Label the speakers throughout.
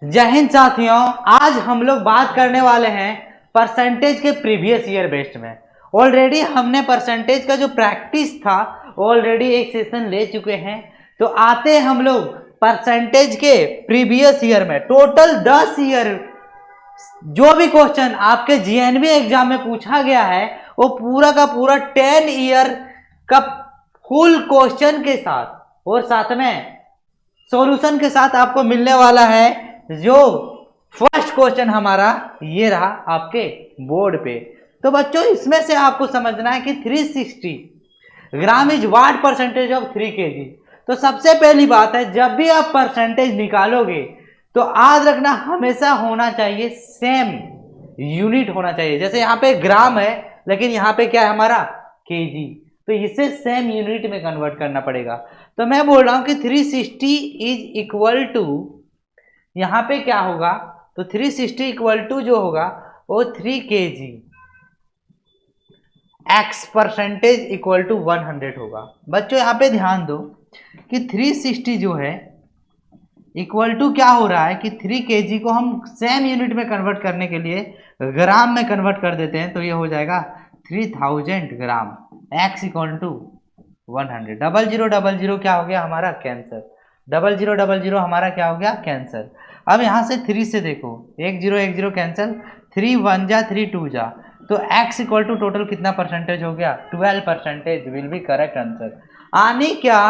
Speaker 1: जय हिंद साथियों, आज हम लोग बात करने वाले हैं परसेंटेज के प्रीवियस ईयर बेस्ड में। ऑलरेडी हमने परसेंटेज का जो प्रैक्टिस था ऑलरेडी एक सेशन ले चुके हैं। तो आते हैं हम लोग परसेंटेज के प्रीवियस ईयर में। टोटल 10 ईयर जो भी क्वेश्चन आपके जीएनवी एग्जाम में पूछा गया है वो पूरा का पूरा 10 ईयर का फुल क्वेश्चन के साथ और साथ में सॉल्यूशन के साथ आपको मिलने वाला है। जो फर्स्ट क्वेश्चन हमारा ये रहा आपके बोर्ड पे। तो बच्चों इसमें से आपको समझना है कि 360 gram is what percentage of 3 kg। तो सबसे पहली बात है, जब भी आप परसेंटेज निकालोगे तो याद रखना हमेशा होना चाहिए सेम यूनिट होना चाहिए। जैसे यहाँ पे ग्राम है लेकिन यहाँ पे क्या है हमारा केजी, तो इसे सेम यूनिट में कन्वर्ट करना पड़ेगा। तो मैं बोल रहा हूं कि 360 इज इक्वल टू, यहां पे क्या होगा, तो 360 इक्वल टू जो होगा वो 3 kg x percentage equal to 100 होगा। बच्चों यहां पे ध्यान दो कि 360 जो है इक्वल टू क्या हो रहा है कि 3 kg को हम सेम यूनिट में कन्वर्ट करने के लिए ग्राम में कन्वर्ट कर देते हैं। तो ये हो जाएगा 3000 ग्राम x इक्वल टू 100। 0000 क्या हो गया हमारा कैंसर। 0000 हमारा क्या हो गया कैंसर। अब यहां से 3 से देखो, 1010 कैंसल, 3 1 जा 3 2 जा, तो x इक्वल टू टोटल कितना परसेंटेज हो गया 12% विल बी करेक्ट आंसर। आने क्या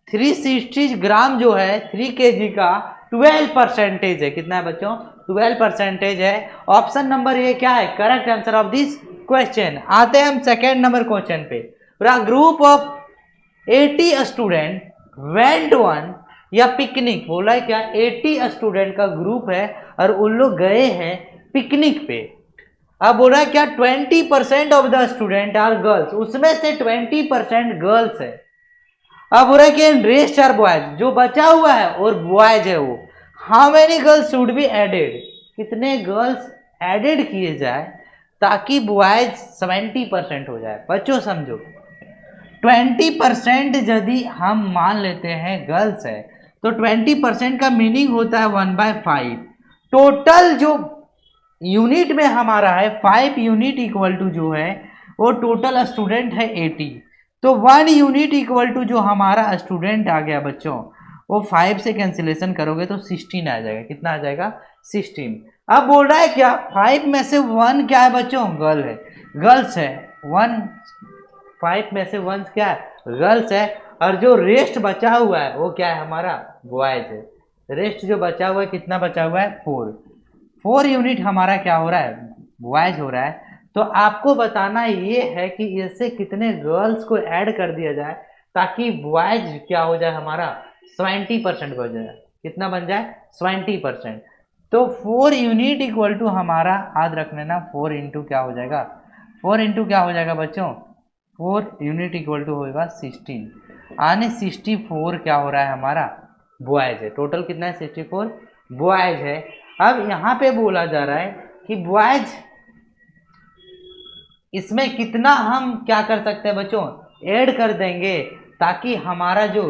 Speaker 1: 360 ग्राम जो है 3 kg का 12% है। कितना है बच्चों 12% है। ऑप्शन नंबर ये क्या है correct answer of this question. आते हैं हम सेकेंड नंबर क्वेश्चन पे। Group of 80 student went one, या पिकनिक बोला है क्या, 80 स्टूडेंट का ग्रुप है और उन लोग गए हैं पिकनिक पे। अब बोल रहा है क्या 20% of the student are girls, उसमें से 20% गर्ल्स है। अब बोल रहा है कि रेस्ट आर बॉयज, जो बचा हुआ है और बॉयज है वो, how many girls should be added, कितने गर्ल्स एडेड किए जाए ताकि बॉयज 70% हो जाए। बच्चों समझो 20% यदि हम मान लेते हैं गर्ल्स है तो 20% का मीनिंग होता है 1/5। टोटल जो यूनिट में हमारा है 5 यूनिट इक्वल टू जो है वो टोटल स्टूडेंट है 80। तो 1 यूनिट इक्वल टू जो हमारा स्टूडेंट आ गया बच्चों, वो 5 से कैंसिलेशन करोगे तो 16 आ जाएगा। कितना आ जाएगा 16। अब बोल रहा है क्या 5 में से 1 क्या है बच्चों गर्ल है, गर्ल्स है 1, 5 में से 1 क्या है गर्ल्स है, और जो रेस्ट बचा हुआ है वो क्या है हमारा बॉयज है। रेस्ट जो बचा हुआ है कितना बचा हुआ है 4 यूनिट हमारा क्या हो रहा है बॉयज हो रहा है। तो आपको बताना ये है कि इससे कितने गर्ल्स को ऐड कर दिया जाए ताकि बॉयज क्या हो जाए हमारा 70% बन जाए। कितना बन जाए 70%। तो 4 यूनिट इक्वल टू हमारा याद रख लेना 4 इंटू क्या हो जाएगा, 4 इंटू क्या हो जाएगा बच्चों 4 यूनिट इक्वल टू होगा 16। आने 64 क्या हो रहा है हमारा बॉयज है। टोटल कितना है 64 बॉयज है। अब यहाँ पे बोला जा रहा है कि बॉयज इसमें कितना हम क्या कर सकते हैं बच्चों ऐड कर देंगे ताकि हमारा जो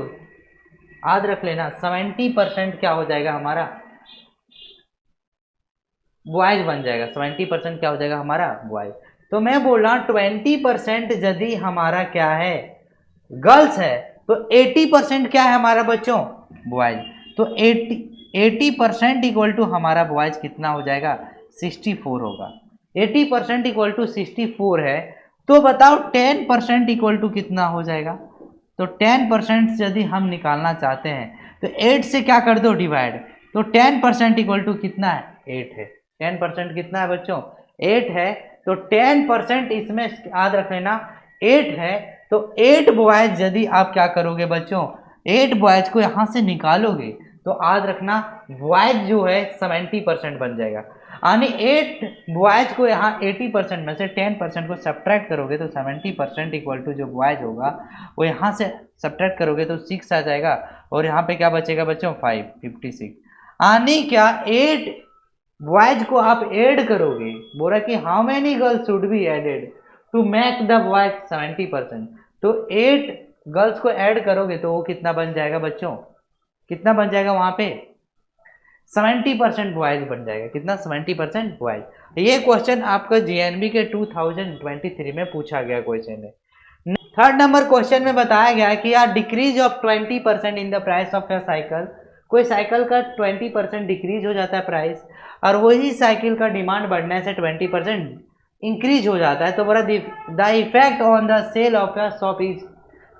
Speaker 1: याद रख लेना 70% क्या हो जाएगा हमारा बॉयज बन जाएगा। 70% क्या हो जाएगा हमारा बॉयज। तो मैं बोल रहा हूं 20% यदि हमारा क्या है गर्ल्स है तो 80% क्या है हमारा बच्चों बॉयज। तो 80% इक्वल टू हमारा बॉयज कितना हो जाएगा 64 होगा। 80% इक्वल टू 64 है। तो बताओ 10% इक्वल टू कितना हो जाएगा। तो 10% यदि हम निकालना चाहते हैं तो 8 से क्या कर दो डिवाइड, तो 10% इक्वल टू कितना है 8 है। 10% कितना है बच्चों 8 है। तो 10% इसमें याद रख लेना 8 है। तो 8 बॉयज यदि आप क्या करोगे बच्चों 8 बॉयज को यहां से निकालोगे तो याद रखना बॉयज जो है 70% बन जाएगा। यानी 8 बॉयज को यहाँ 80% में से 10% को सब्ट्रैक्ट करोगे तो 70% इक्वल टू जो बॉयज होगा वो यहाँ से सब्ट्रैक्ट करोगे तो 6 आ जाएगा। और यहाँ पे क्या बचेगा बच्चों 5 56। यानी क्या 8 बॉयज को आप ऐड करोगे, बोला कि how many girls should be added to make the boys 70%। तो 8 गर्ल्स को ऐड करोगे तो वो कितना बन जाएगा बच्चों, कितना बन जाएगा वहां पे 70% बॉयज बन जाएगा। कितना? 70% बॉयज। ये क्वेश्चन आपका जीएनबी के 2023 में पूछा गया क्वेश्चन है। थर्ड नंबर क्वेश्चन में बताया गया है कि यार decrease of 20% in the price of A cycle, कोई साइकिल का 20% डिक्रीज हो जाता है प्राइस, और वही साइकिल का डिमांड बढ़ने से 20% इंक्रीज हो जाता है, तो बोला the effect on the sale of a shop is,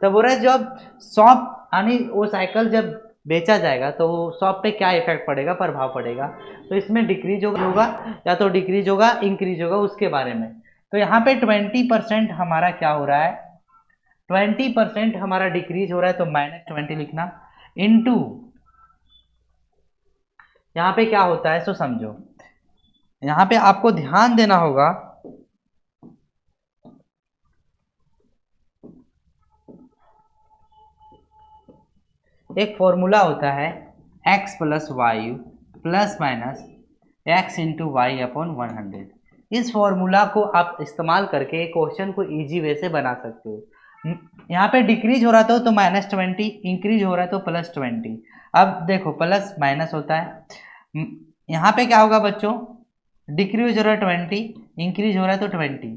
Speaker 1: तो बोला जब शॉप यानी वो साइकिल जब बेचा जाएगा तो शॉप पे क्या इफेक्ट पड़ेगा, प्रभाव पड़ेगा, तो इसमें डिक्रीज होगा या तो डिक्रीज होगा इंक्रीज होगा उसके बारे में। तो यहाँ पे 20% हमारा क्या हो रहा है, 20% हमारा डिक्रीज हो रहा है, तो -20 लिखना इनटू यहाँ पे क्या होता है सो समझो। यहाँ पे आपको ध्यान देना होगा, एक फॉर्मूला होता है x plus Y plus minus X into Y upon 100। इस फॉर्मूला को आप इस्तेमाल करके क्वेश्चन को इजी वे से बना सकते हो। यहाँ पे डिक्रीज हो रहा था तो -20, इंक्रीज हो रहा है तो +20। अब देखो प्लस माइनस होता है, यहाँ पे क्या होगा बच्चों, डिक्रीज हो रहा है 20, इंक्रीज हो रहा है तो 20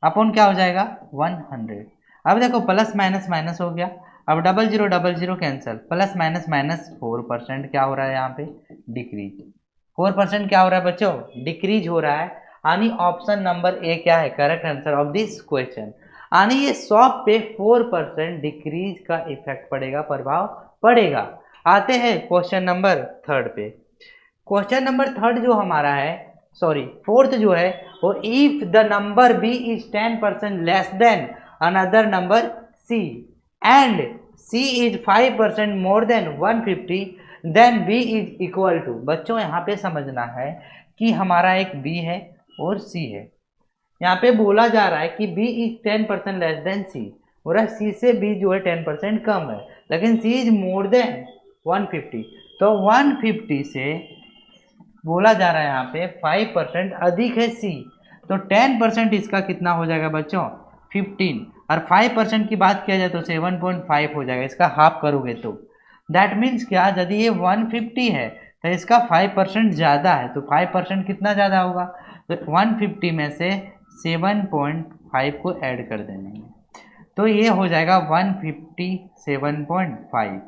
Speaker 1: अपॉन क्या हो जाएगा 100। अब देखो प्लस माइनस माइनस हो गया, अब double zero cancel, plus minus minus 4% क्या हो रहा है यहाँ पे डिक्रीज, 4% क्या हो रहा है बच्चों डिक्रीज हो रहा है। यानी ऑप्शन नंबर ए क्या है correct answer of this question. यानी ये शॉप पे 4% डिक्रीज का इफेक्ट पड़ेगा, प्रभाव पड़ेगा। आते हैं क्वेश्चन नंबर थर्ड पे। क्वेश्चन नंबर थर्ड जो हमारा है, सॉरी फोर्थ जो है वो, if the number B is 10% less than another number C and C is 5% more than 150 then B is equal to. बच्चों यहाँ पे समझना है कि हमारा एक B है और C है। यहाँ पे बोला जा रहा है कि B is 10% less then C, और C से B जो है 10% कम है, लेकिन C इज मोर देन 150, तो 150 से बोला जा रहा है यहाँ पे 5% अधिक है C, तो 10% इसका कितना हो जाएगा बच्चों 15, और 5% की बात किया जाए तो 7.5 हो जाएगा, इसका हाफ करोगे तो दैट मीन्स क्या, यदि ये 150 है तो इसका 5% ज़्यादा है, तो 5% कितना ज़्यादा होगा, तो 150 में से 7.5 को ऐड कर देंगे, तो ये हो जाएगा 157.5।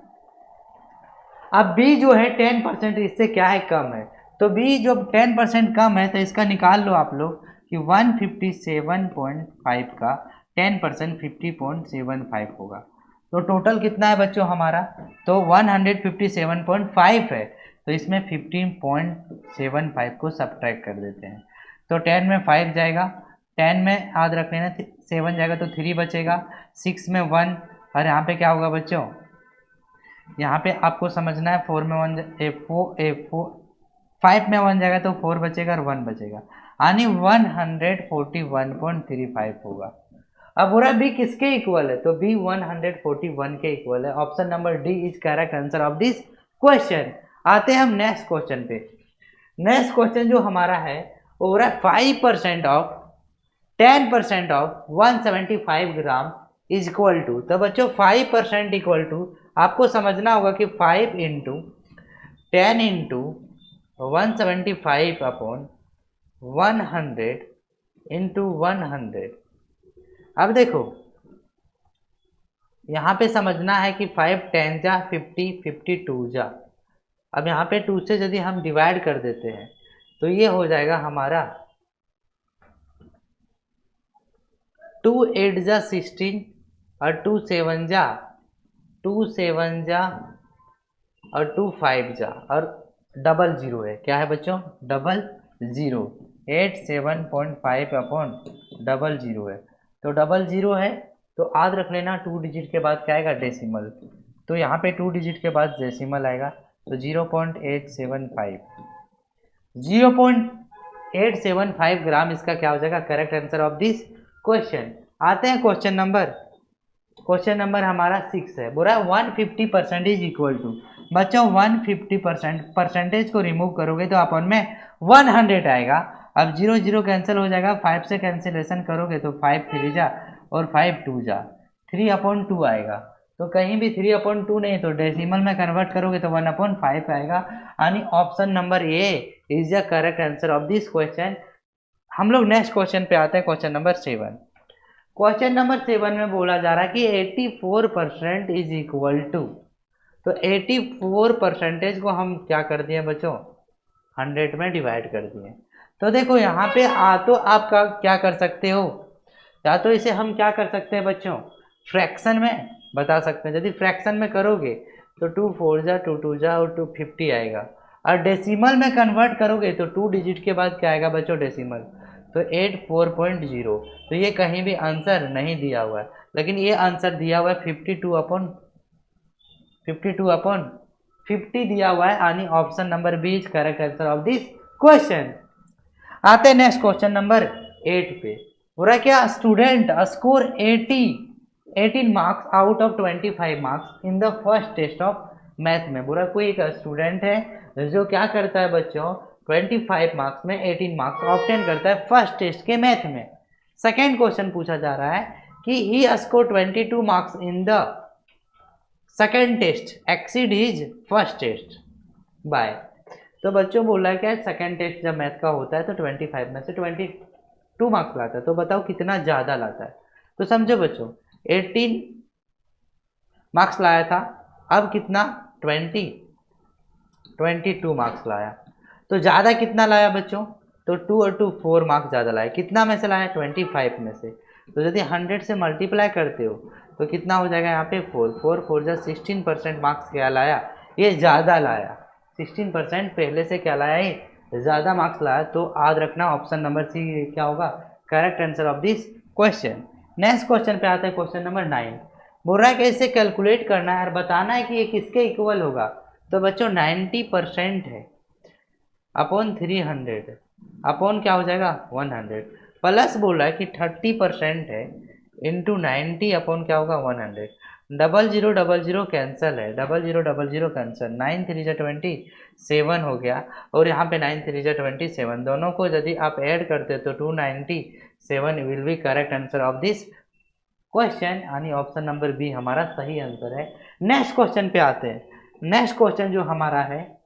Speaker 1: अब B जो है 10% इससे क्या है कम है, तो B जो 10% कम है तो इसका निकाल लो आप लोग कि 157.5 का 10% 50.75 होगा, तो टोटल कितना है बच्चों हमारा, तो 157.5 है, तो इसमें 15.75 को सब्ट्रैक्ट कर देते हैं, तो 10 में 5 जाएगा, 10 में याद रख लेना 7 जाएगा तो 3 बचेगा, 6 में 1, और यहाँ पे क्या होगा बच्चों, यहाँ पे आपको समझना है 4 में 1 5 में 1 जाएगा तो 4 बचेगा और 1 बचेगा, यानी 141.35 होगा। अब बोला बी किसके इक्वल है, तो बी 141 के इक्वल है। Option number D is correct answer of this question. आते हैं हम नेक्स्ट क्वेश्चन पे। नेक्स्ट क्वेश्चन जो हमारा है वो बोला 5% of 10% of 175 gram is equal to, तो बच्चों 5% इक्वल टू आपको समझना होगा कि 5 इंटू 10 इंटू 175 अपॉन 100 इंटू 100। अब देखो यहाँ पे समझना है कि 5 10 जा 50 52 जा, अब यहाँ पे 2 से यदि हम डिवाइड कर देते हैं तो ये हो जाएगा हमारा 2 8 जा 16 और 2 7 जा 2 7 जा और 2 5 जा, और डबल जीरो है, क्या है बच्चों double zero, 87.5 upon double zero है, तो डबल जीरो है तो याद रख लेना 2 डिजिट के बाद क्या आएगा डेसिमल, तो यहाँ पे 2 डिजिट के बाद डेसिमल आएगा, तो 0.875 0.875 ग्राम इसका क्या हो जाएगा correct answer of this question. आते हैं क्वेश्चन नंबर हमारा 6 है, बोला 150% इज इक्वल टू। बच्चों 150% परसेंटेज को रिमूव करोगे तो अपन में 100 आएगा। अब 0 0 कैंसिल हो जाएगा, 5 से कैंसिलेशन करोगे तो 5 3 जा और 5 2 जा, 3/2 आएगा, तो कहीं भी 3/2 नहीं, तो डेसिमल में कन्वर्ट करोगे तो 1/5 आएगा। यानी option number A is the correct answer of this question. हम लोग नेक्स्ट क्वेश्चन पे आते हैं, क्वेश्चन नंबर 7। क्वेश्चन नंबर 7 में बोला जा रहा है कि 84% इज इक्वल टू, तो 84% को हम क्या कर दिए बच्चों, 100 में डिवाइड कर दिए। तो देखो यहाँ पे तो आप क्या कर सकते हो, या तो इसे हम क्या कर सकते हैं बच्चों, फ्रैक्शन में बता सकते हैं। यदि फ्रैक्शन में करोगे तो 2 4 जा 2 2 जा और 250 आएगा, और डेसिमल में कन्वर्ट करोगे तो 2 डिजिट के बाद क्या आएगा बच्चों, डेसिमल, तो 84.0। तो ये कहीं भी आंसर नहीं दिया हुआ है, लेकिन ये आंसर दिया हुआ है 52/50 दिया हुआ है, यानी option number B is correct answer of this question. आते हैं नेक्स्ट क्वेश्चन नंबर 8 पे। पूरा क्या, student score 18 marks out of 25 marks in the first test of math में। पूरा कोई एक स्टूडेंट है जो क्या करता है बच्चों, 25 मार्क्स में 18 मार्क्स ऑब्टेन करता है फर्स्ट टेस्ट के मैथ में। सेकेंड क्वेश्चन पूछा जा रहा है कि he score 22 marks in the second test exceed his first test by. तो बच्चों बोल रहा है क्या, सेकेंड टेस्ट जब मैथ का होता है तो 25 में से 22 मार्क्स लाता है, तो बताओ कितना ज़्यादा लाता है। तो समझो बच्चों, 18 मार्क्स लाया था, अब कितना 22 मार्क्स लाया, तो ज़्यादा कितना लाया बच्चों, तो 2 और 2 4 मार्क्स ज़्यादा लाया। कितना में से लाया, 25 में से। तो यदि 100 से मल्टीप्लाई करते हो तो कितना हो जाएगा यहाँ पे 4 4 4 जा 16% मार्क्स क्या लाया, ये ज़्यादा लाया। 16% पहले से क्या लाया, ये ज़्यादा मार्क्स लाया। तो याद रखना ऑप्शन नंबर सी क्या होगा, correct answer of this question. Next question पे आता है, क्वेश्चन नंबर 9। बोल रहा है कि इसे कैलकुलेट करना है और बताना है कि ये किसके इक्वल होगा। तो बच्चों 90% है अपॉन 300 अपॉन क्या हो जाएगा 100, प्लस बोल रहा है कि 30% है इंटू 90 अपॉन क्या होगा 100। 0000 कैंसिल है, 0000 कैंसिल, 9 3 जा 27 हो गया, और यहाँ पे 9 3 जा 27, दोनों को यदि आप ऐड करते तो 297 will be correct answer of this question, यानी ऑप्शन नंबर बी हमारा सही आंसर है। नेक्स्ट क्वेश्चन पे आते हैं। नेक्स्ट क्वेश्चन जो हमारा है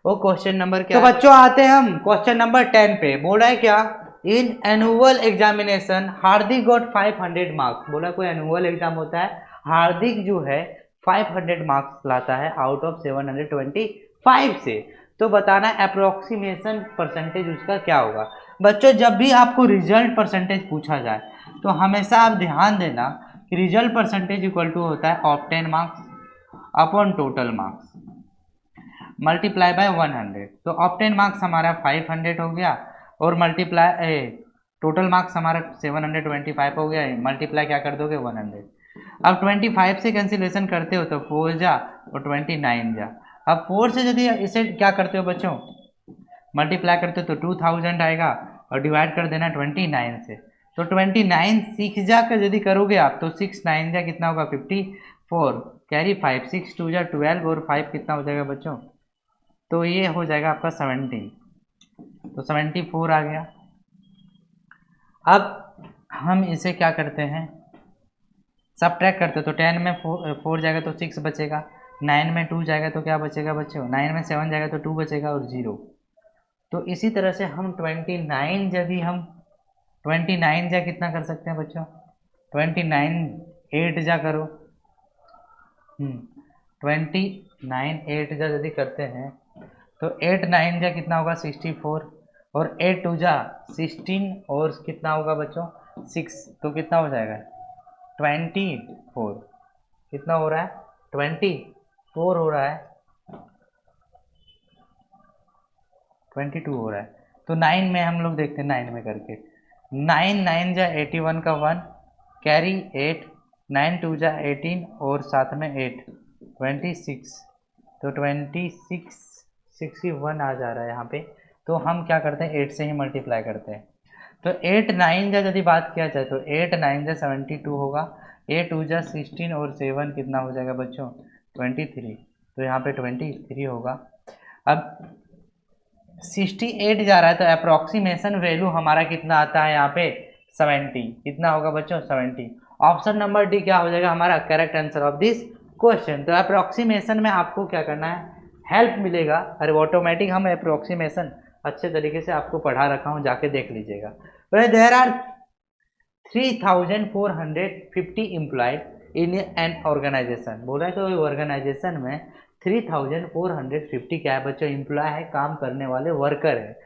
Speaker 1: वो क्वेश्चन नंबर क्या, तो बच्चों आते हैं हम क्वेश्चन नंबर 10 पे। बोला है क्या, in annual examination Hardik got 500 marks. बोला कोई एनुअल एग्जाम होता है, हार्दिक जो है 500 मार्क्स लाता है आउट ऑफ 725 से। तो बताना अप्रोक्सीमेशन परसेंटेज उसका क्या होगा। बच्चों जब भी आपको रिजल्ट परसेंटेज पूछा जाए तो हमेशा आप ध्यान देना कि रिजल्ट परसेंटेज इक्वल टू होता है obtain marks upon total marks multiply by 100। तो ऑब्टेन मार्क्स हमारा 500 हो गया, और मल्टीप्लाई टोटल मार्क्स हमारा 725 हो गया, मल्टीप्लाई क्या कर दोगे 100। अब 25 से कैंसिलेशन करते हो तो 4 जा और 29 जा। अब 4 से यदि इसे क्या करते हो बच्चों, मल्टीप्लाई करते हो तो 2000 आएगा, और डिवाइड कर देना 29 से। तो 29 6 जा कर यदि करोगे आप तो 6 9 जा कितना होगा 54, कैरी 5 6 2 जा 12, और 5 कितना हो जाएगा बच्चों, तो ये हो जाएगा आपका 70, तो 74 आ गया। अब हम इसे क्या करते हैं, सबट्रैक्ट करते हैं। तो 10 में 4 जाएगा तो 6 बचेगा, 9 में 2 जाएगा तो क्या बचेगा बच्चों, 9 में 7 जाएगा तो 2 बचेगा और 0। तो इसी तरह से हम 29 यदि हम 29 जा कितना कर सकते हैं बच्चों, 29 8 जा करो, 29 8 जा यदि करते हैं तो 8 9 जा कितना होगा 64, और 8 2 जा 16, और कितना होगा बच्चों 6, तो कितना हो जाएगा 24। कितना हो रहा है 24 हो रहा है, 22 हो रहा है। तो 9 में हम लोग देखते हैं, 9 में करके 9 9 जा 81 का 1, कैरी 8, 9 2 जा 18, और साथ में 8 26, तो 26 61 आ जा रहा है यहाँ पे। तो हम क्या करते हैं 8 से ही मल्टीप्लाई करते हैं। तो 8 9 जा यदि बात किया जाए तो 8 9 जा 72 होगा, 8 2 जा 16, और 7 कितना हो जाएगा बच्चों 23, तो यहाँ पे 23 होगा। अब 68 जा रहा है तो अप्रोक्सीमेशन वैल्यू हमारा कितना आता है यहाँ पे 70, कितना होगा बच्चों 70। ऑप्शन नंबर डी क्या हो जाएगा हमारा correct answer of this question. तो अप्रोक्सीमेशन में आपको क्या करना है, हेल्प मिलेगा। अरे ऑटोमेटिक हम अप्रोक्सीमेशन अच्छे तरीके से आपको पढ़ा रखा हूँ, जाके देख लीजिएगा। There are 3450 employed in an organisation. बोल रहे तो ऑर्गेनाइजेशन में 3450 क्या है बच्चों, एम्प्लॉय है, काम करने वाले वर्कर है।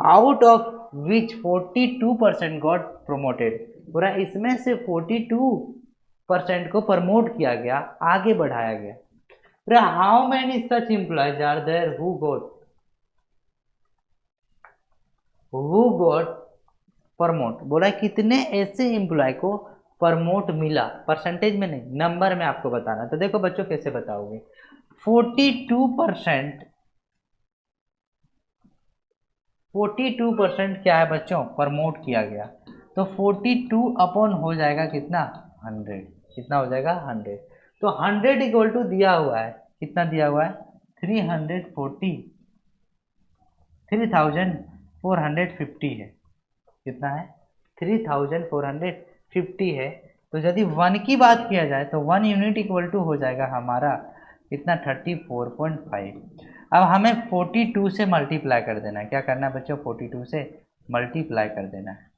Speaker 1: Out of which 42% got promoted. पूरा इसमें से 42% को प्रमोट किया गया, आगे बढ़ाया गया। पूरा how many such employees are there who got promote. बोला कितने ऐसे एम्प्लॉय को प्रमोट मिला, परसेंटेज में नहीं, नंबर में आपको बताना। तो देखो बच्चों कैसे बताओगे, 42% क्या है बच्चों, प्रमोट किया गया। तो 42 अपॉन हो जाएगा कितना, 100। कितना हो जाएगा, 100। तो 100 इक्वल टू दिया हुआ है, कितना दिया हुआ है, 3450 है। कितना है, 3450 है। तो यदि 1 की बात किया जाए तो 1 यूनिट इक्वल टू हो जाएगा हमारा कितना, 34.5। अब हमें 42 से मल्टीप्लाई कर देना है। क्या करना है बच्चों, 42 से मल्टीप्लाई कर देना है।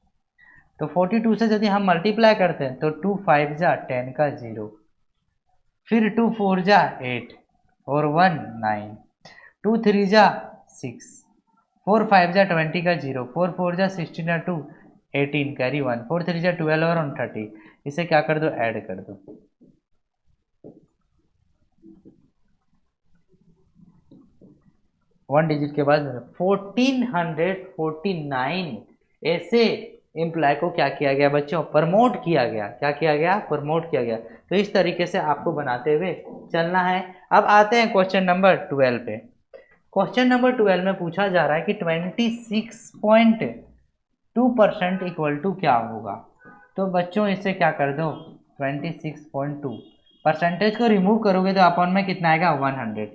Speaker 1: तो 42 से यदि हम मल्टीप्लाई करते हैं तो 2 5 जा 10 का 0, फिर 2 4 जा 8 और 1 9, 2 3 जा 6, 4 5 जा 20 का 0, 4 4 जा 16 और 2 18 कैरी 1, 4 3 जा 12 और 30। इसे क्या कर दो, ऐड कर दो। वन डिजिट के बाद 1449 ऐसे एम्प्लॉय को क्या किया गया बच्चों, प्रमोट किया गया। क्या किया गया, प्रमोट किया गया। तो इस तरीके से आपको बनाते हुए चलना है। अब आते हैं क्वेश्चन नंबर 12 पे। क्वेश्चन नंबर 12 में पूछा जा रहा है कि 26.2% इक्वल टू क्या होगा। तो बच्चों इसे क्या कर दो, 26.2 परसेंटेज को रिमूव करोगे तो अपन में कितना आएगा, 100।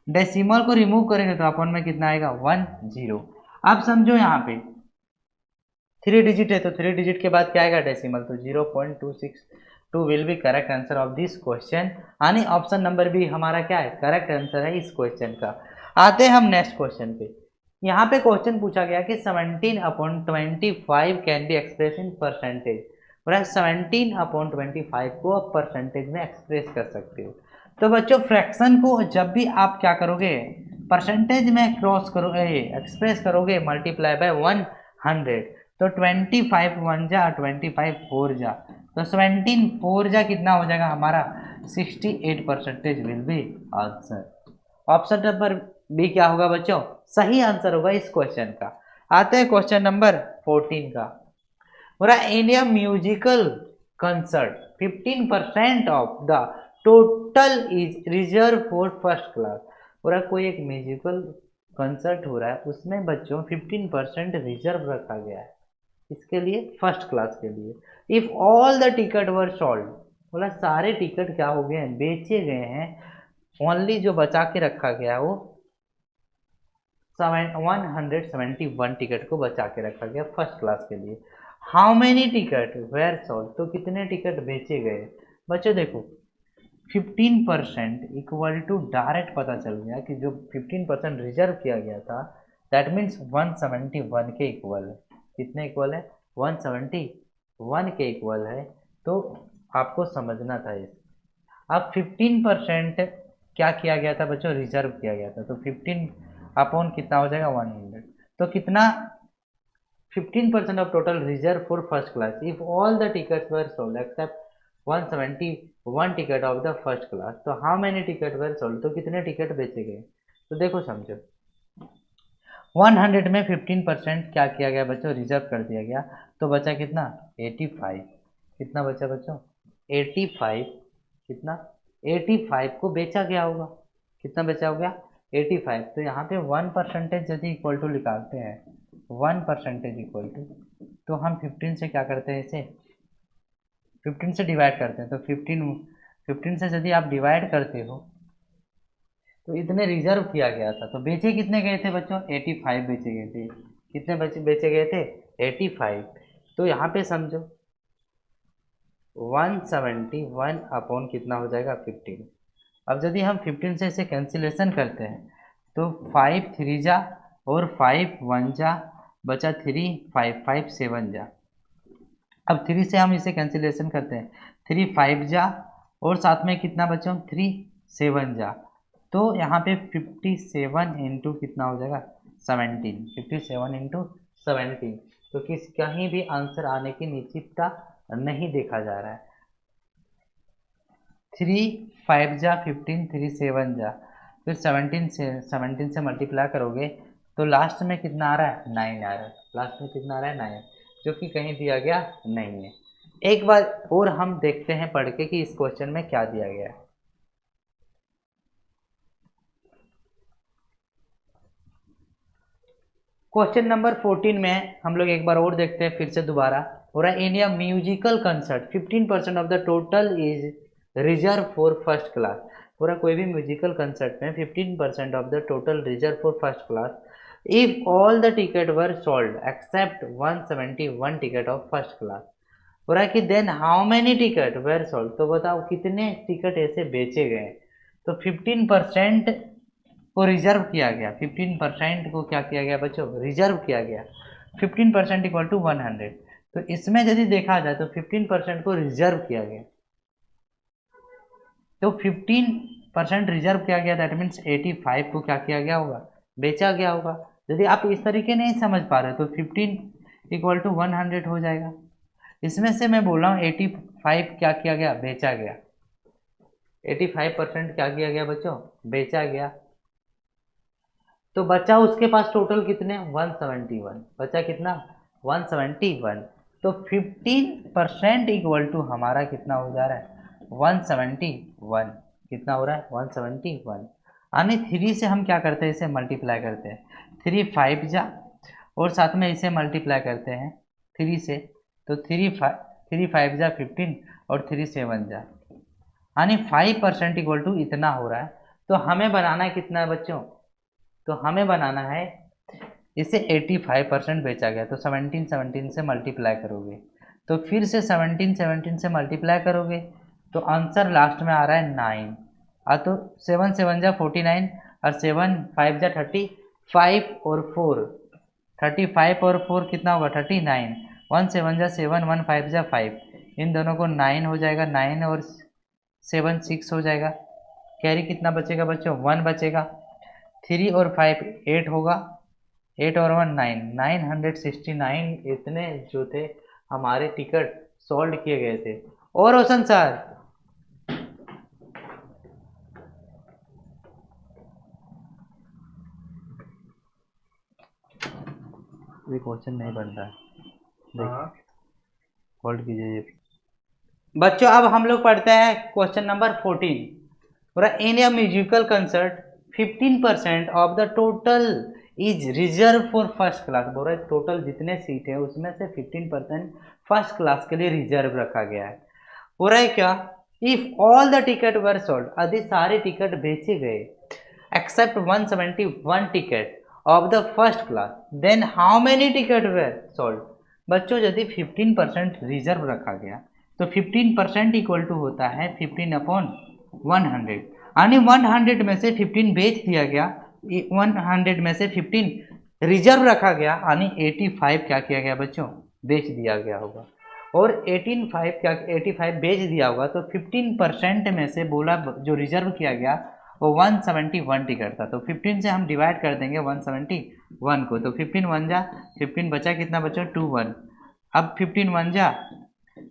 Speaker 1: डेसिमल को रिमूव करेंगे तो अपन में कितना आएगा, 10। अब समझो यहाँ पे 3 डिजिट है, तो 3 डिजिट के बाद क्या आएगा, डेसिमल। तो 0.262 will be correct answer of this question. यानी ऑप्शन नंबर बी हमारा क्या है, करेक्ट आंसर है इस क्वेश्चन का। आते हैं हम नेक्स्ट क्वेश्चन पे। यहाँ पे क्वेश्चन पूछा गया कि 17/25 can be express in percentage. 17/25 को आप परसेंटेज में एक्सप्रेस कर सकते हो। तो बच्चों फ्रैक्शन को जब भी आप क्या करोगे, परसेंटेज में क्रॉस करोगे, एक्सप्रेस करोगे, मल्टीप्लाई बाय 100। तो 25 1 जा 25 4 जा, तो 17 4 जा कितना हो जाएगा हमारा, 68% will be answer. Option number B क्या होगा बच्चों, सही आंसर होगा इस क्वेश्चन का। आते हैं क्वेश्चन नंबर 14 का। पूरा India musical concert 15% of the total is reserve for first class. पूरा कोई एक म्यूजिकल कंसर्ट हो रहा है, उसमें बच्चों 15% रिजर्व रखा गया है, इसके लिए, फर्स्ट क्लास के लिए। If all the ticket were sold, बोला सारे टिकट क्या हो गए हैं, बेचे गए हैं। ओनली जो बचा के रखा गया वो 171 टिकट को बचा के रखा गया फर्स्ट क्लास के लिए। How many ticket were sold, तो कितने टिकट बेचे गए। बच्चों देखो 15% इक्वल टू डायरेक्ट पता चल गया कि जो 15% रिजर्व किया गया था, दैट मीन्स 171 के इक्वल है। कितने इक्वल है, 171 के इक्वल है। तो आपको समझना था इस। अब 15% क्या किया गया था बच्चों, रिजर्व किया गया था। तो 15 अपॉन कितना हो जाएगा, 100। तो कितना, 15% of total reserve for first class if all the tickets were sold except 171 ticket of the first class. तो how many ticket were sold, तो कितने टिकट बेचे गए। तो देखो समझो 100 में 15% क्या किया गया बच्चों, रिजर्व कर दिया गया। तो बचा कितना, 85। कितना बचा बच्चों, 85। कितना, 85 को बेचा गया होगा। कितना बेचा होगा, 85। तो यहाँ पे 1% यदि इक्वल टू निकालते हैं, 1% इक्वल टू, तो हम 15 से क्या करते हैं, इसे 15 से डिवाइड करते हैं। तो 15 से यदि आप डिवाइड करते हो तो इतने रिजर्व किया गया था। तो बेचे कितने गए थे बच्चों, 85 बेचे गए थे। कितने बेचे गए थे, 85। तो यहाँ पे समझो 171 अपॉन कितना हो जाएगा, 15। अब यदि हम 15 से इसे कैंसिलेशन करते हैं तो 5 3 जा और 5 1 जा, बचा 3 5 5 7 जा। अब 3 से हम इसे कैंसिलेशन करते हैं, 3 5 जा और साथ में कितना बचा 3 7 जा। तो यहाँ पे 57 इंटू कितना हो जाएगा 17, 57 इंटू 17। तो कहीं भी आंसर आने की निश्चितता नहीं देखा जा रहा है। 3 5 जा 15, 3 7 जा, फिर 17 से मल्टीप्लाई करोगे तो लास्ट में कितना आ रहा है 9 आ रहा है। लास्ट में कितना आ रहा है 9, जो कि कहीं दिया गया नहीं है। एक बार और हम देखते हैं पढ़ के कि इस क्वेश्चन में क्या दिया गया है। क्वेश्चन नंबर 14 में हम लोग एक बार और देखते हैं फिर से दोबारा। हो रहा है in a musical concert 15% of the total is reserve for first class. पूरा कोई भी म्यूजिकल कंसर्ट में 15% of the total reserve for first class if all the ticket were sold except 171 ticket of first class. हो रहा है कि then how many ticket were sold. तो बताओ कितने टिकट ऐसे बेचे गए। तो 15% को रिजर्व किया गया, 15% को क्या किया गया बच्चों रिजर्व किया गया। 15% इक्वल टू 100। तो इसमें यदि देखा जाए तो 15% को रिजर्व किया गया, तो 15% रिजर्व किया गया, दैट मीन्स 85 को क्या किया गया होगा बेचा गया होगा। यदि आप इस तरीके नहीं समझ पा रहे तो 15 इक्वल टू 100 हो जाएगा। इसमें से मैं बोल रहा हूँ 85 क्या किया गया बेचा गया, 85% क्या किया गया बच्चों बेचा गया। तो बचा उसके पास टोटल कितने 171, बचा कितना 171। तो 15% इक्वल टू हमारा कितना हो जा रहा है 171। कितना हो रहा है 171। यानी 3 से हम क्या करते हैं इसे मल्टीप्लाई करते हैं, 3 5 जा और साथ में इसे मल्टीप्लाई करते हैं 3 से। तो 3 5 जा 15 और 3 7 जा, यानी 5% इक्वल टू इतना हो रहा है। तो हमें बनाना है कितना है बच्चों, तो हमें बनाना है इसे 85% बेचा गया। तो 17 से मल्टीप्लाई करोगे, तो फिर से 17 से मल्टीप्लाई करोगे तो आंसर लास्ट में आ रहा है 9। तो 7 7 जा 49 और 7 5 जा 35 और 4 35 और 4 कितना होगा 39। 1 7 जा 7, 1 5 जा 5, इन दोनों को 9 हो जाएगा, 9 और 7 6 हो जाएगा। कैरी कितना बचेगा बच्चों 1 बचेगा। 3 और 5 8 होगा, 8 और 1 9, 969 इतने जो थे हमारे टिकट सोल्ड किए गए थे। और रोशन सर ये क्वेश्चन नहीं बन रहा है, होल्ड कीजिए बच्चों। अब हम लोग पढ़ते हैं question number 14। In a musical concert 15% of the total is reserve for first class. बोल रहे टोटल जितने सीट है उसमें से 15% फर्स्ट क्लास के लिए रिजर्व रखा गया है। हो रहा है क्या if all the ticket were sold, यदि सारे टिकट बेचे गए except 171 ticket of the first class, then how many ticket were sold. बच्चों यदि 15% रिजर्व रखा गया तो 15% इक्वल टू होता है 15/100, यानी 100 में से 15 बेच दिया गया, 100 में से 15 रिजर्व रखा गया, यानी 85 क्या किया गया बच्चों बेच दिया गया होगा। और 85 बेच दिया होगा तो 15% में से बोला जो रिजर्व किया गया वो 171 टिकट था। तो 15 से हम डिवाइड कर देंगे 171 को, तो 15 1 जा 15 बचा कितना बच्चों 21। अब 15 1 जा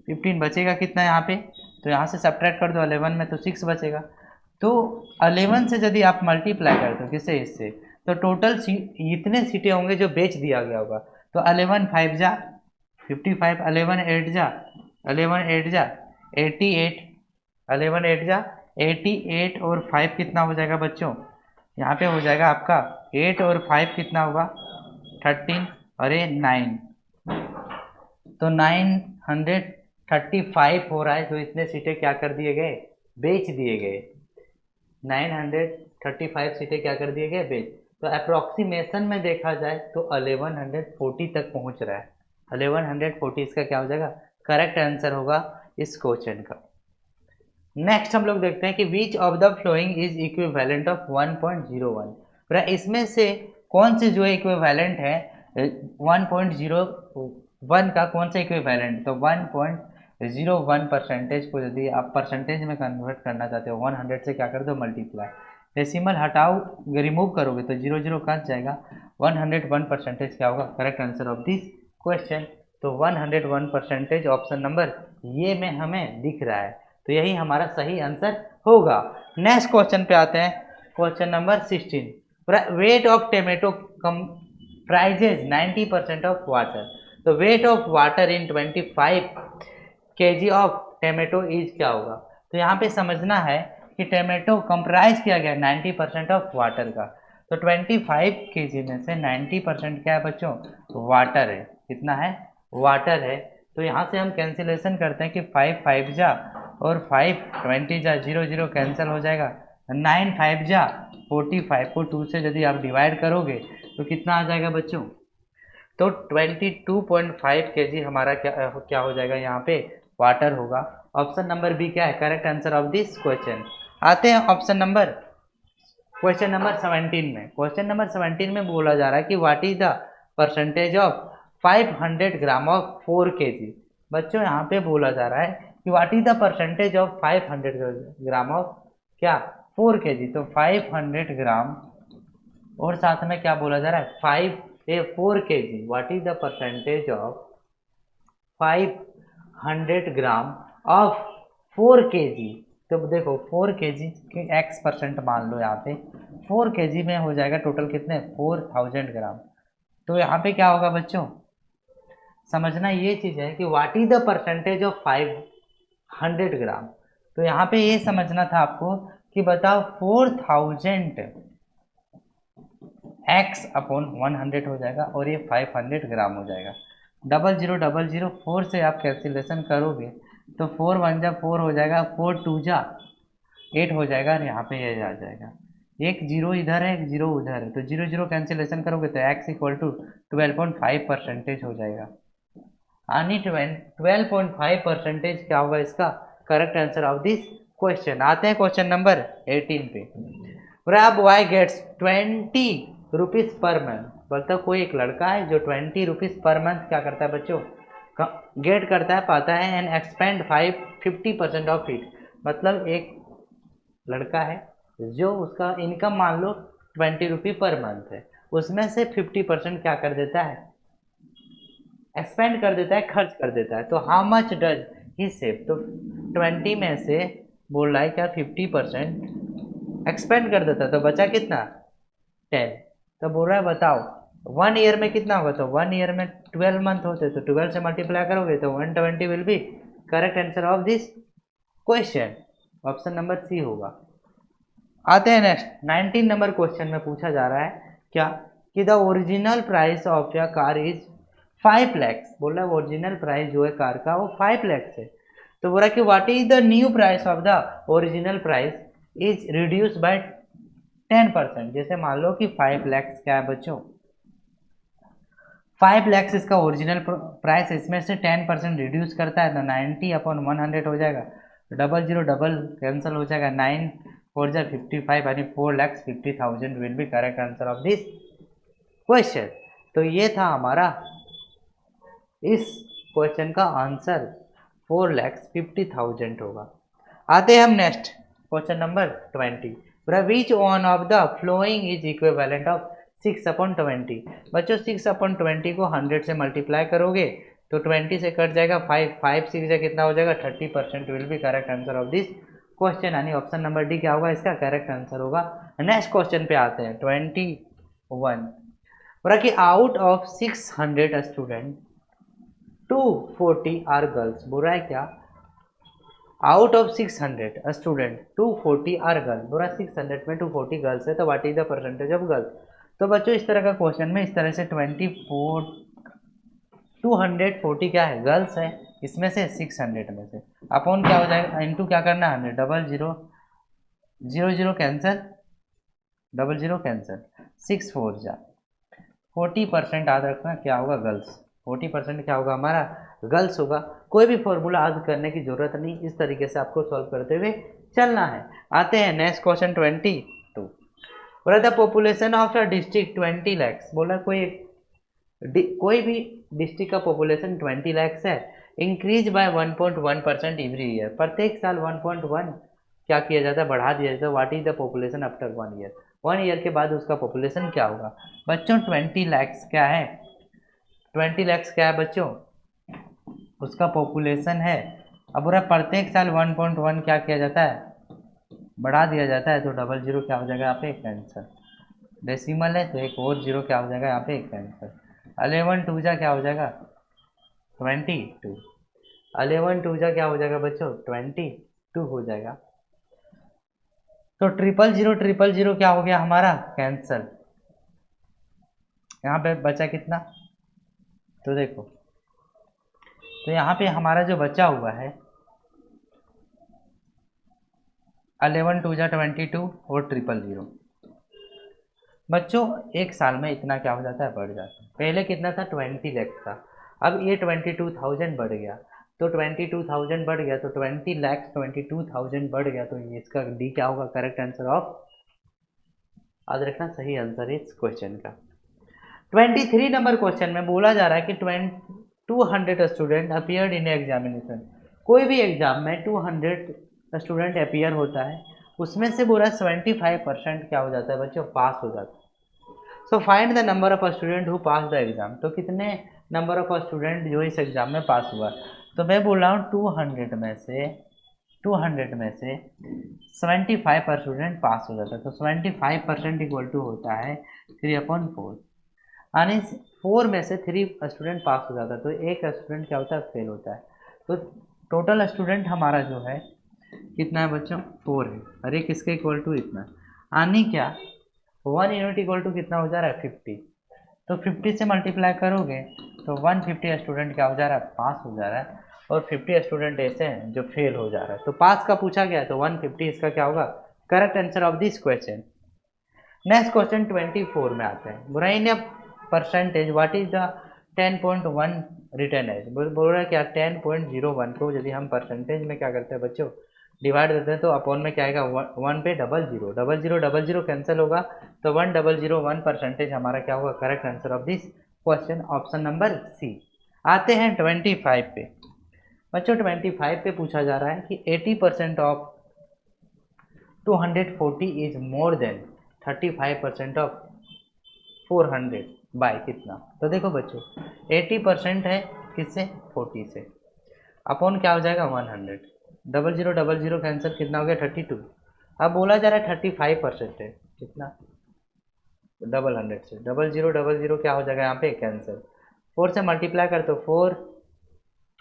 Speaker 1: 15 बचेगा कितना यहाँ पे, तो यहाँ से सब्ट्रैक्ट कर दो 11 में तो 6 बचेगा। तो 11 से यदि आप मल्टीप्लाई करते हो किससे इससे, तो टोटल इतने सीटें होंगे जो बेच दिया गया होगा। तो 11 5 जा 55, 11 8 जा 11 8 जा 88, 11 8 जा 88 और 5 कितना हो जाएगा बच्चों, यहाँ पे हो जाएगा आपका 8 और 5 कितना होगा 13 और ये 9, तो 935 हो रहा है। तो इतने सीटें क्या कर दिए गए बेच दिए गए, 935 सीटें क्या कर दिए गए बेच। तो अप्रोक्सीमेशन में देखा जाए तो 1140 तक पहुंच रहा है। 1140 इसका क्या हो जाएगा करेक्ट आंसर होगा इस क्वेश्चन का। नेक्स्ट हम लोग देखते हैं कि which of the following is equivalent of 1.01। इसमें से कौन से जो इक्विवेलेंट है 1.01 का, कौन सा इक्विवेलेंट, तो 1.01 परसेंटेज को यदि आप परसेंटेज में कन्वर्ट करना चाहते हो 100 से क्या कर दो मल्टीप्लाई, डेसिमल हटाओ रिमूव करोगे तो 0 कट जाएगा, 101 परसेंटेज क्या होगा correct answer of this question. तो 101 परसेंटेज ऑप्शन नंबर ये में हमें दिख रहा है, तो यही हमारा सही आंसर होगा। नेक्स्ट क्वेश्चन पे आते हैं, question number 16। Weight of tomato comprises 90% of water, तो weight of water in 25 kg of tomato is क्या होगा। तो यहाँ पे समझना है कि टोमेटो कंप्राइज किया गया 90% ऑफ वाटर का, तो 25 kg में से 90% क्या है बच्चों, वाटर है। कितना है, वाटर है। तो यहाँ से हम कैंसिलेशन करते हैं कि 5 5 जा और 5 20 जा, 0 0 कैंसिल हो जाएगा, 9 5 जा 45 को 2 से यदि आप डिवाइड करोगे तो कितना आ जाएगा बच्चों, तो 22.5 kg हमारा क्या हो जाएगा यहाँ पे वाटर होगा। ऑप्शन नंबर बी क्या है correct answer of this question. आते हैं ऑप्शन नंबर क्वेश्चन नंबर 17 में। क्वेश्चन नंबर 17 में बोला जा रहा है कि what is the percentage of 500 gram of 4 kg। बच्चों यहाँ पे बोला जा रहा है कि what is the percentage of 500 gram of क्या 4 kg, तो 500 ग्राम और साथ में क्या बोला जा रहा है 4 kg, what is the percentage of 500 gram of 4 kg। तो देखो 4 kg के x% मान लो, यहाँ पे 4 kg में हो जाएगा टोटल कितने 4000 ग्राम। तो यहाँ पे क्या होगा बच्चों, समझना ये चीज़ है कि what is the percentage of 500 ग्राम। तो यहाँ पे ये समझना था आपको कि बताओ 4000 x/100 हो जाएगा और ये 500 ग्राम हो जाएगा। 0000 से आप कैंसिलेशन करोगे तो 4 1 जा 4 हो जाएगा, 4 2 जा 8 हो जाएगा और यहाँ पे ये आ जाएगा, एक जीरो इधर है एक जीरो उधर है, तो 0 0 कैंसिलेशन करोगे तो x इक्वल टू 12.5 परसेंटेज हो जाएगा। यानी 12.5 परसेंटेज क्या होगा इसका correct answer of this question. आते हैं क्वेश्चन नंबर 18 पे। रैब वाई गेट्स 20 रुपीज पर मंथ। बोलता कोई एक लड़का है जो 20 रुपीज पर मंथ क्या करता है बच्चों, गेट करता है, पाता है एंड एक्सपेंड 50% ऑफ इट। मतलब एक लड़का है जो उसका इनकम मान लो 20 रुपी पर मंथ है, उसमें से 50% क्या कर देता है एक्सपेंड कर देता है, खर्च कर देता है। तो how much does he save, तो 20 में से बोल रहा है क्या 50% एक्सपेंड कर देता है, तो बचा कितना 10। तो बोल रहा है बताओ 1 ईयर में कितना होगा, तो 1 ईयर में 12 मंथ होते, तो 12 से मल्टीप्लाई करोगे तो 120 will be correct answer of this question. Option number C होगा। आते हैं नेक्स्ट 19 नंबर क्वेश्चन में पूछा जा रहा है क्या कि द ओरिजिनल प्राइस ऑफ या कार इज 5 लैक्स। बोल रहा है ओरिजिनल प्राइस जो है कार का वो 5 लैक्स है। तो बोल रहा है कि what is the new price of the original price is reduce by 10%। जैसे मान लो कि 5 लैक्स क्या है बच्चों, 5 लैक्स इसका ओरिजिनल प्राइस, इसमें से 10% रिड्यूस करता है तो 90/100 हो जाएगा, 00 कैंसिल हो जाएगा, 9 4 जा 55 यानी 4,50,000 will be correct answer of this question. तो ये था हमारा इस क्वेश्चन का आंसर 4,50,000 होगा। आते हैं हम next question number 20। Which one of the following is equivalent of 6/20। बच्चों 6/20 को 100 से मल्टीप्लाई करोगे तो 20 से कट जाएगा 5 5 6 से कितना हो जाएगा 30% will be correct answer of this question. यानी ऑप्शन नंबर डी क्या होगा इसका करेक्ट आंसर होगा। नेक्स्ट क्वेश्चन पे आते हैं 21। बोला कि out of 600 student 240 are girls. बोल रहा है क्या out of 600 student 240 are girls. बोला 600 में 240 गर्ल्स है तो what is the percentage of girls. तो बच्चों इस तरह का क्वेश्चन में इस तरह से 240 क्या है गर्ल्स है, इसमें से 600 में से अपॉन क्या हो जाएगा इनटू क्या करना है 00 कैंसिल 00 कैंसिल 6 4 जा 40% याद रखना क्या होगा गर्ल्स। 40% क्या होगा हमारा गर्ल्स होगा। कोई भी फॉर्मूला याद करने की जरूरत नहीं, इस तरीके से आपको सॉल्व करते हुए चलना है। आते हैं नेक्स्ट क्वेश्चन 22। बोला the population of a district 20 lakhs. बोला कोई भी डिस्ट्रिक्ट का पॉपुलेशन 20 लैक्स है, इंक्रीज बाय 1.1% एवरी ईयर। प्रत्येक साल 1.1 क्या किया जाता है, बढ़ा दिया जाता है। What is the population after 1 year, 1 year के बाद उसका पॉपुलेशन क्या होगा। बच्चों 20 लैक्स क्या है, 20 लैक्स क्या है बच्चों, उसका पॉपुलेशन है। अब पूरा प्रत्येक साल 1.1 क्या किया जाता है, बढ़ा दिया जाता है। तो डबल जीरो क्या हो जाएगा यहाँ पे कैंसर, डेसिमल है तो एक और जीरो क्या हो जाएगा यहाँ पे कैंसर। 11 टू जा क्या हो जाएगा 22, 11 टू जा क्या हो जाएगा बच्चों 22 हो जाएगा। तो 000 क्या हो गया हमारा कैंसर। यहाँ पे बचा कितना, तो देखो, तो यहाँ पे हमारा जो बचा हुआ है 11 टू जा 22 और 000। बच्चों एक साल में इतना क्या हो जाता है, बढ़ जाता है। पहले कितना था 20 लाख था, अब ये 22,000 बढ़ गया। तो 22,000 बढ़ गया तो 20 लाख 22,000 बढ़ गया। तो ये इसका डी क्या होगा, करेक्ट आंसर ऑफ, याद रखना सही आंसर इस क्वेश्चन का। 23 नंबर क्वेश्चन में बोला जा रहा है कि 200 स्टूडेंट अपियर्ड इन एग्जामिनेशन। कोई भी एग्जाम में 200 स्टूडेंट अपियर होता है, उसमें से पूरा 75% क्या हो जाता है बच्चों, पास हो जाता है। So find the number of student who pass the exam. तो कितने नंबर ऑफ स्टूडेंट जो इस एग्जाम में पास हुआ। तो मैं बोल रहा हूँ 200 में से 75 स्टूडेंट पास हो जाता है। तो 75% इक्वल टू होता है 3/4, यानी 4 में से 3 स्टूडेंट पास हो जाता है। तो एक स्टूडेंट क्या होता है, फेल होता है। तो टोटल स्टूडेंट हमारा जो है कितना है बच्चों, 4 है। अरे किसके इक्वल टू इतना, यानी क्या 1 यूनिट इक्वल टू कितना हो जा रहा है 50। तो 50 से मल्टीप्लाई करोगे तो 150 स्टूडेंट क्या हो जा रहा है, पास हो जा रहा है। और 50 स्टूडेंट ऐसे हैं जो फेल हो जा रहा है। तो पास का पूछा गया है, तो 150 इसका क्या होगा, correct answer of this question. Next question 24 में आते हैं। बुराइन percentage what is the 10.1 return age. बोल रहा है क्या 10.01 को यदि हम परसेंटेज में क्या करते हैं बच्चों, डिवाइड करते हैं तो अपॉन में क्या आएगा 1 पे 00 कैंसिल होगा। तो 1001% हमारा क्या होगा, correct answer of this question, option number C. आते हैं 25 पे। बच्चों 25 पे पूछा जा रहा है कि 80% of 240 is more than 35% of 400 by कितना। तो देखो बच्चों 80% है किससे, 40 से, अपॉन क्या हो जाएगा 100। 00 कैंसिल कितना हो गया 32। अब बोला जा रहा है 35% है कितना, 100 से 00 क्या हो जाएगा यहाँ पे कैंसिल। 4 से मल्टीप्लाई कर तो 4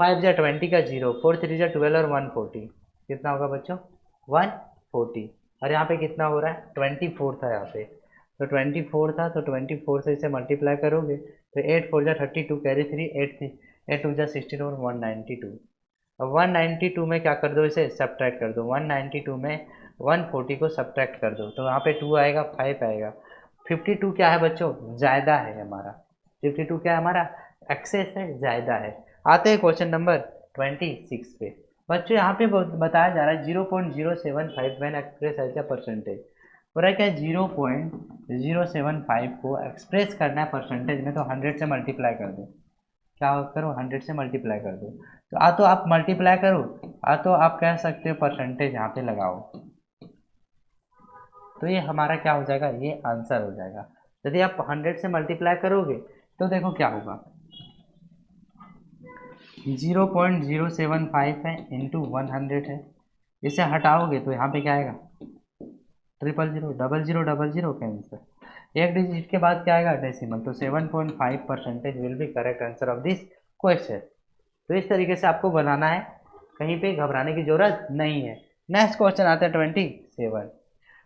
Speaker 1: 5 जा 20 का 0, 4 3 जा 12 और 140 कितना होगा बच्चों 140। और यहाँ पे कितना हो रहा है 24 था यहाँ पे, तो 24 था तो 24 से इसे मल्टीप्लाई करोगे तो 8 4 जा 32 कैरी 3 8 2 जा 16 और 192। अब 192 में क्या कर दो, इसे सब्ट्रैक्ट कर दो। 192 में 140 को सब्ट्रैक्ट कर दो तो यहाँ पे 2 आएगा 5 आएगा। 52 क्या है बच्चों, ज़्यादा है हमारा। 52 क्या है हमारा, एक्सेस है, ज़्यादा है। आते हैं क्वेश्चन नंबर 26 पे। बच्चों यहाँ पे बताया जा रहा है 0.075 when express as a percentage. हो रहा है क्या 0.075 को एक्सप्रेस करना है परसेंटेज में, तो 100 से मल्टीप्लाई कर दो। क्या करो 100 से मल्टीप्लाई कर दो। तो आप मल्टीप्लाई करो, तो आप कह सकते हो परसेंटेज यहाँ पे लगाओ। तो ये हमारा क्या हो जाएगा, ये आंसर हो जाएगा। यदि आप 100 से मल्टीप्लाई करोगे तो देखो क्या होगा, 0.075 है इंटू 100 है। इसे हटाओगे तो यहाँ पे क्या आएगा 000 कैंसर। एक डिजिट के बाद क्या आएगा डेसिमल। तो 7.5% will be correct answer of this question. तो इस तरीके से आपको बनाना है, कहीं पे घबराने की जरूरत नहीं है। नेक्स्ट क्वेश्चन आता है 27।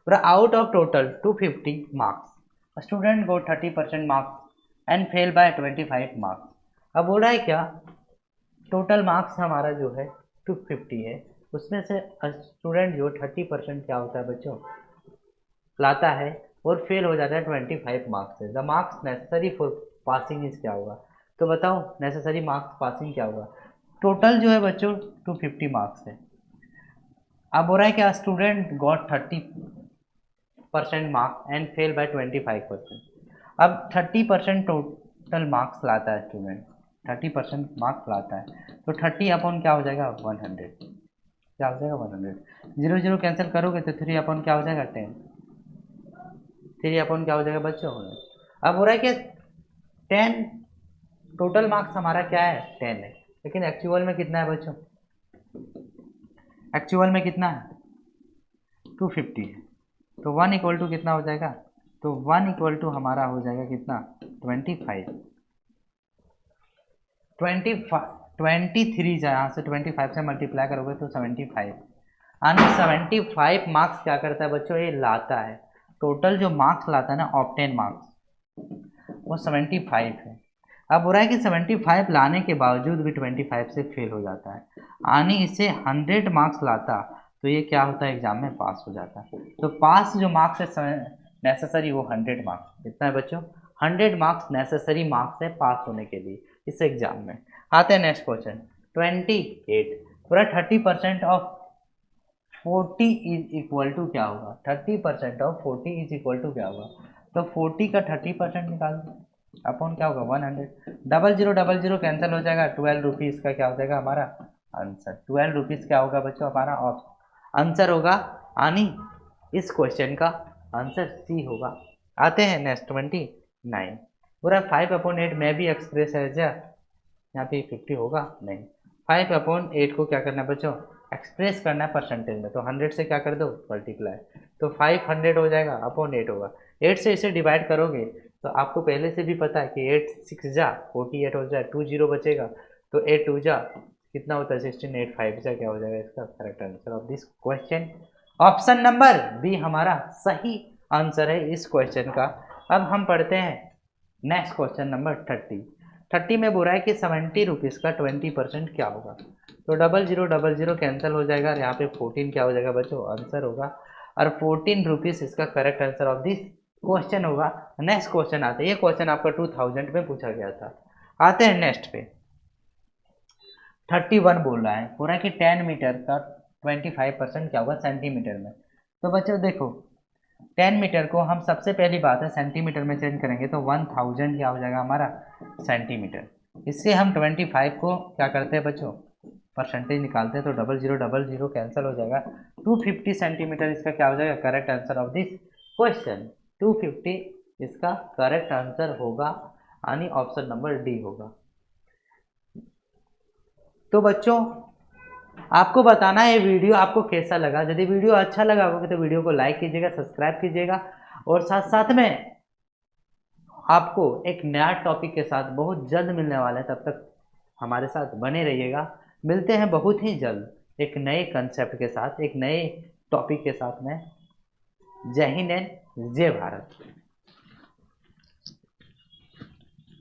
Speaker 1: Out of total 250 marks student go 30% marks and fail by 25 marks. अब बोल रहा है क्या, टोटल मार्क्स हमारा जो है 250 है, उसमें से स्टूडेंट जो 30% क्या होता है बच्चों लाता है और फेल हो जाता है 25 मार्क्स से। The marks necessary for passing is क्या होगा। तो बताओ नेसेसरी मार्क्स पासिंग क्या होगा। टोटल जो है बच्चों 250 मार्क्स है। अब हो रहा है क्या, student got 30% marks and fail by 25%। अब 30% टोटल मार्क्स लाता है स्टूडेंट, 30% मार्क्स लाता है, तो 30 अपॉन क्या हो जाएगा 100, क्या हो जाएगा 100। 0 0 कैंसिल करोगे तो 3 अपॉन क्या हो जाएगा 10, 3 अपॉन क्या हो जाएगा बच्चों। अब हो रहा है क्या 10, टोटल मार्क्स हमारा क्या है 10 है, लेकिन एक्चुअल में कितना है बच्चों, एक्चुअल में कितना है 250 है। तो 1 इक्वल टू कितना हो जाएगा, तो 1 इक्वल टू हमारा हो जाएगा कितना 25, 23 यहाँ से 25 से मल्टीप्लाई करोगे तो 75, यानी 75 मार्क्स क्या करता है बच्चों, ये लाता है। टोटल जो मार्क्स लाता है ना ऑब्टेन मार्क्स वो 75 है। अब हो रहा है कि 75 लाने के बावजूद भी 25 से फेल हो जाता है, यानी इसे 100 मार्क्स लाता तो ये क्या होता है एग्जाम में पास हो जाता है। तो पास जो मार्क्स है नेसेसरी वो 100 मार्क्स, कितना है बच्चों 100 मार्क्स नेसेसरी मार्क्स है पास होने के लिए इस एग्जाम में। आते हैं नेक्स्ट क्वेश्चन 28, पूरा 30% ऑफ 40 इज इक्वल टू क्या होगा, 30% ऑफ 40 इज इक्वल टू क्या होगा, तो 40 का 30% निकाल दो अपॉन क्या होगा 100, 0000 कैंसिल हो जाएगा, 12 रुपीज़ का क्या हो जाएगा हमारा आंसर, 12 रुपीज़ क्या होगा बच्चों हमारा आंसर होगा, यानी इस क्वेश्चन का आंसर सी होगा। आते हैं नेक्स्ट 29, पूरा 5/8 में भी एक्सप्रेस है क्या, यहाँ पे 50 होगा नहीं, 5/8 को क्या करना है बच्चों एक्सप्रेस करना है परसेंटेज में, तो 100 से क्या कर दो मल्टीप्लाई, तो 500 हो जाएगा अपॉन 8 होगा। 8 से इसे डिवाइड करोगे तो आपको पहले से भी पता है कि 8 6 जा 48 हो जाए, 2 0 बचेगा, तो 8 2 जा कितना होता है 16, 8 5 जा क्या हो जाएगा इसका correct answer of this question. Option number B हमारा सही आंसर है इस क्वेश्चन का। अब हम पढ़ते हैं नेक्स्ट क्वेश्चन नंबर 30 में बोल रहा है कि 70 रुपीज़ का 20% क्या होगा, तो 0000 कैंसिल हो जाएगा और यहाँ पे 14 क्या हो जाएगा बच्चों आंसर होगा, और 14 रुपीज़ इसका correct answer of this question होगा। नेक्स्ट क्वेश्चन आते हैं, ये क्वेश्चन आपका 2000 में पूछा गया था। आते हैं नेक्स्ट पे 31 बोल रहा है पूरा कि 10 मीटर का 25% क्या होगा सेंटीमीटर में। तो बच्चों देखो 10 मीटर को हम सबसे पहली बात है सेंटीमीटर में चेंज करेंगे तो 1000 क्या हो जाएगा हमारा सेंटीमीटर। इससे हम 25 को क्या करते हैं बच्चों परसेंटेज निकालते हैं, तो 0000 कैंसिल हो जाएगा, 250 सेंटीमीटर इसका क्या हो जाएगा correct answer of this question, 250 इसका करेक्ट आंसर होगा, यानी ऑप्शन नंबर डी होगा। तो बच्चों आपको बताना है ये वीडियो आपको कैसा लगा, यदि वीडियो अच्छा लगा होगा तो वीडियो को लाइक कीजिएगा, सब्सक्राइब कीजिएगा, और साथ साथ में आपको एक नया टॉपिक के साथ बहुत जल्द मिलने वाला है, तब तक हमारे साथ बने रहिएगा। मिलते हैं बहुत ही जल्द एक नए कंसेप्ट के साथ, एक नए टॉपिक के साथ में। जय हिंद एंड जय भारत।